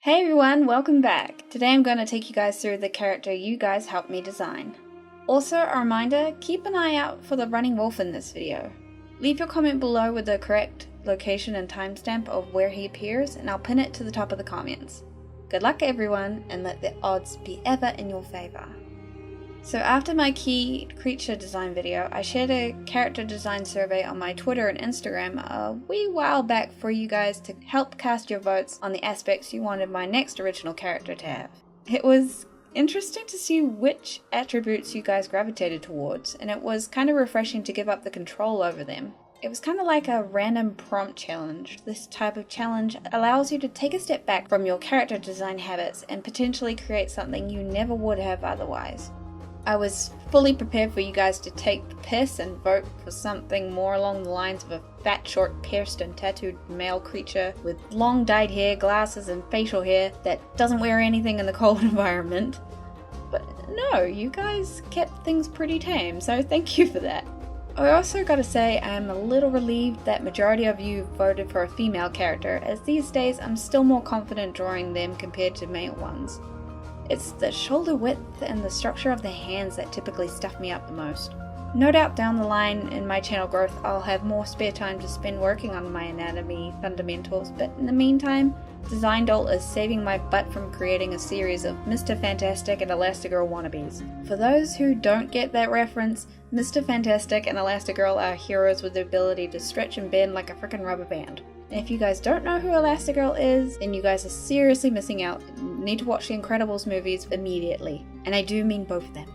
Hey everyone, welcome back! Today I'm going to take you guys through the character you guys helped me design. Also a reminder, keep an eye out for the running wolf in this video. Leave your comment below with the correct location and timestamp of where he appears and I'll pin it to the top of the comments. Good luck everyone and let the odds be ever in your favour. So after my key creature design video, I shared a character design survey on my Twitter and Instagram a wee while back for you guys to help cast your votes on the aspects you wanted my next original character to have. It was interesting to see which attributes you guys gravitated towards, and it was kind of refreshing to give up the control over them. It was kind of like a random prompt challenge. This type of challenge allows you to take a step back from your character design habits and potentially create something you never would have otherwise. I was fully prepared for you guys to take the piss and vote for something more along the lines of a fat, short, pierced and tattooed male creature with long dyed hair, glasses and facial hair that doesn't wear anything in the cold environment. But no, you guys kept things pretty tame, so thank you for that. I also gotta say I am a little relieved that majority of you voted for a female character, as these days I'm still more confident drawing them compared to male ones. It's the shoulder width and the structure of the hands that typically stuff me up the most. No doubt down the line in my channel growth I'll have more spare time to spend working on my anatomy fundamentals, but in the meantime, DesignDoll is saving my butt from creating a series of Mr. Fantastic and Elastigirl wannabes. For those who don't get that reference, Mr. Fantastic and Elastigirl are heroes with the ability to stretch and bend like a frickin' rubber band. And if you guys don't know who Elastigirl is, then you guys are seriously missing out. You need to watch the Incredibles movies immediately. And I do mean both of them.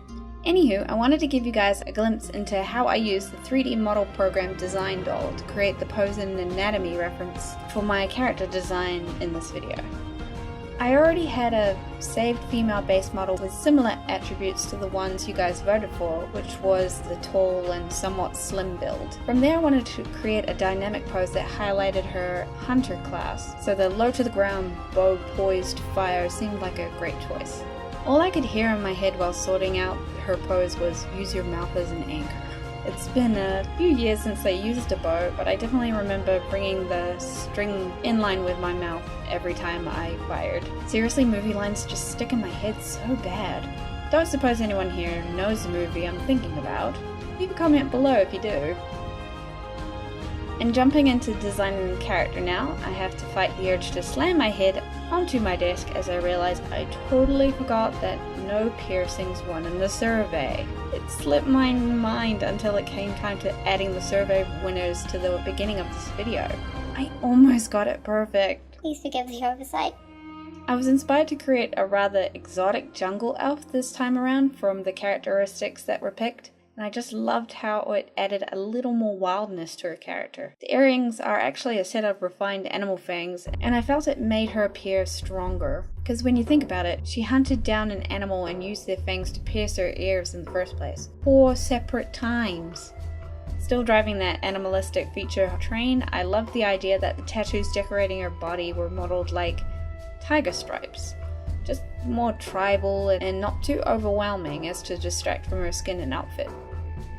Anywho, I wanted to give you guys a glimpse into how I use the 3D model program DesignDoll to create the pose and anatomy reference for my character design in this video. I already had a saved female base model with similar attributes to the ones you guys voted for, which was the tall and somewhat slim build. From there I wanted to create a dynamic pose that highlighted her hunter class, so the low to the ground bow poised fire seemed like a great choice. All I could hear in my head while sorting out her pose was use your mouth as an anchor. It's been a few years since I used a bow, but I definitely remember bringing the string in line with my mouth every time I fired. Seriously, movie lines just stick in my head so bad. Don't suppose anyone here knows the movie I'm thinking about. Leave a comment below if you do. And jumping into designing the character now, I have to fight the urge to slam my head onto my desk as I realized I totally forgot that no piercings won in the survey. It slipped my mind until it came time to adding the survey winners to the beginning of this video. I almost got it perfect. Please forgive the oversight. I was inspired to create a rather exotic jungle elf this time around from the characteristics that were picked. And I just loved how it added a little more wildness to her character. The earrings are actually a set of refined animal fangs, and I felt it made her appear stronger. Because when you think about it, she hunted down an animal and used their fangs to pierce her ears in the first place. 4 separate times. Still driving that animalistic feature train, I loved the idea that the tattoos decorating her body were modeled like tiger stripes. Just more tribal and not too overwhelming as to distract from her skin and outfit.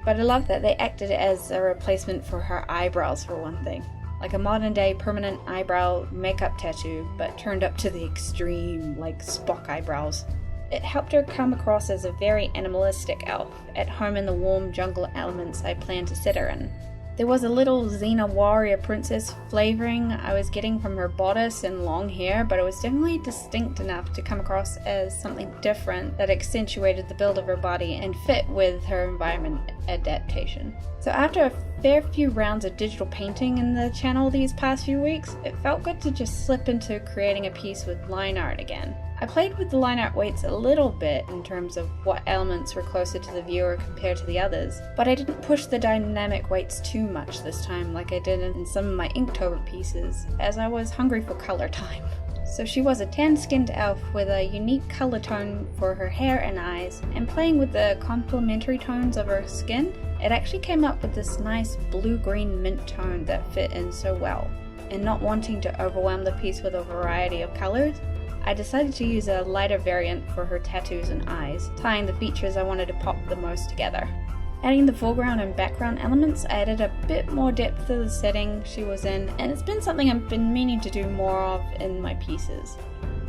But I love that they acted as a replacement for her eyebrows for one thing. Like a modern day permanent eyebrow makeup tattoo, but turned up to the extreme, like Spock eyebrows. It helped her come across as a very animalistic elf, at home in the warm jungle elements I planned to set her in. There was a little Xena warrior princess flavoring I was getting from her bodice and long hair, but it was definitely distinct enough to come across as something different that accentuated the build of her body and fit with her environment adaptation. So after a fair few rounds of digital painting in the channel these past few weeks, it felt good to just slip into creating a piece with line art again. I played with the line art weights a little bit in terms of what elements were closer to the viewer compared to the others, but I didn't push the dynamic weights too much this time like I did in some of my Inktober pieces, as I was hungry for color time. So she was a tan-skinned elf with a unique color tone for her hair and eyes, and playing with the complementary tones of her skin, it actually came up with this nice blue-green mint tone that fit in so well. And not wanting to overwhelm the piece with a variety of colors, I decided to use a lighter variant for her tattoos and eyes, tying the features I wanted to pop the most together. Adding the foreground and background elements added a bit more depth to the setting she was in, and it's been something I've been meaning to do more of in my pieces.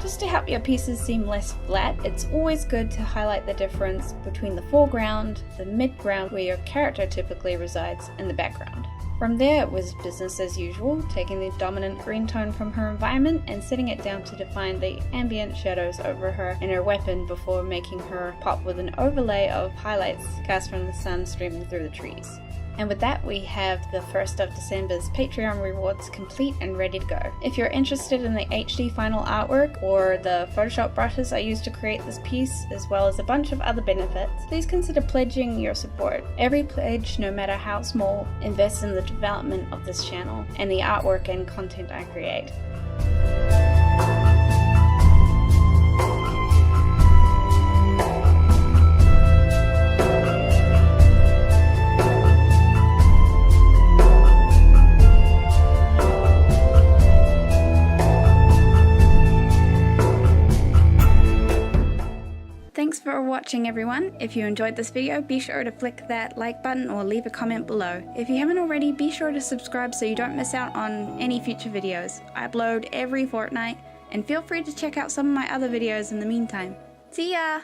Just to help your pieces seem less flat, it's always good to highlight the difference between the foreground, the midground where your character typically resides, and the background. From there it was business as usual, taking the dominant green tone from her environment and setting it down to define the ambient shadows over her and her weapon before making her pop with an overlay of highlights cast from the sun streaming through the trees. And with that, we have the 1st of December's Patreon rewards complete and ready to go. If you're interested in the HD final artwork or the Photoshop brushes I used to create this piece, as well as a bunch of other benefits, please consider pledging your support. Every pledge, no matter how small, invests in the development of this channel and the artwork and content I create. Thanks for watching everyone. If you enjoyed this video, be sure to click that like button or leave a comment below. If you haven't already, be sure to subscribe so you don't miss out on any future videos. I upload every fortnight, and feel free to check out some of my other videos in the meantime. See ya!